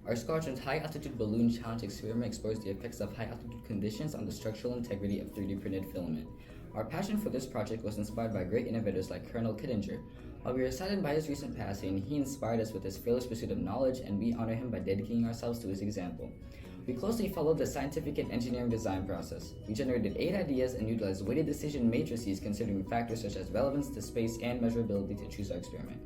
Our Squadron's high-altitude balloon challenge experiment explores the effects of high-altitude conditions on the structural integrity of 3D printed filament. Our passion for this project was inspired by great innovators like Colonel Kittinger. While we were saddened by his recent passing, he inspired us with his fearless pursuit of knowledge, and we honor him by dedicating ourselves to his example. We closely followed the scientific and engineering design process. We generated 8 ideas and utilized weighted decision matrices considering factors such as relevance to space and measurability to choose our experiment.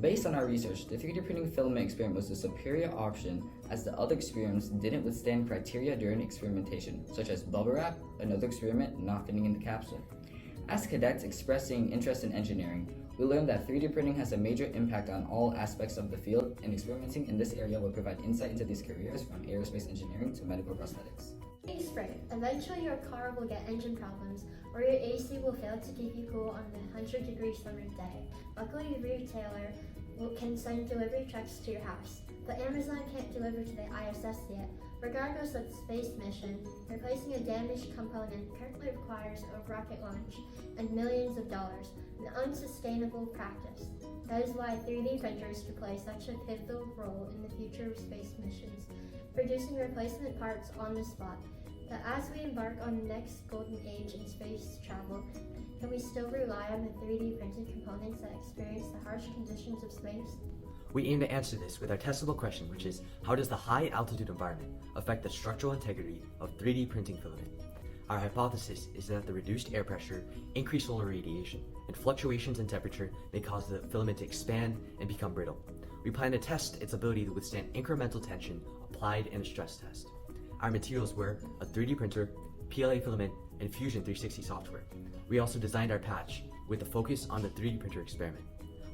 Based on our research, the 3D printing filament experiment was the superior option as the other experiments didn't withstand criteria during experimentation, such as bubble wrap, another experiment not fitting in the capsule. As cadets expressing interest in engineering, we learned that 3D printing has a major impact on all aspects of the field, and experimenting in this area will provide insight into these careers from aerospace engineering to medical prosthetics. Be spring. Eventually your car will get engine problems, or your AC will fail to keep you cool on the 100-degree summer day. Luckily, the retailer can send delivery trucks to your house, but Amazon can't deliver to the ISS yet. Regardless of the space mission, replacing a damaged component currently requires a rocket launch and millions of dollars, an unsustainable practice. That is why 3D printers could play such a pivotal role in the future of space missions, producing replacement parts on the spot. But as we embark on the next golden age in space travel, can we still rely on the 3D printed components that experience the harsh conditions of space? We aim to answer this with our testable question, which is, how does the high altitude environment affect the structural integrity of 3D printing filament? Our hypothesis is that the reduced air pressure, increased solar radiation, and fluctuations in temperature may cause the filament to expand and become brittle. We plan to test its ability to withstand incremental tension applied in a stress test. Our materials were a 3D printer, PLA filament, and Fusion 360 software. We also designed our patch with a focus on the 3D printer experiment.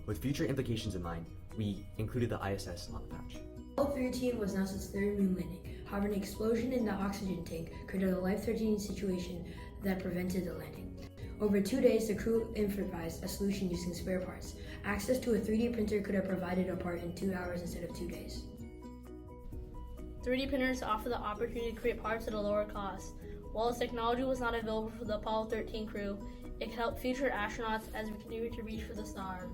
With future implications in mind, we included the ISS on the patch. Apollo 13 was NASA's third moon landing. However, an explosion in the oxygen tank created a life-threatening situation that prevented the landing. Over 2 days, the crew improvised a solution using spare parts. Access to a 3D printer could have provided a part in 2 hours instead of 2 days. 3D printers offer the opportunity to create parts at a lower cost. While this technology was not available for the Apollo 13 crew, it could help future astronauts as we continue to reach for the stars.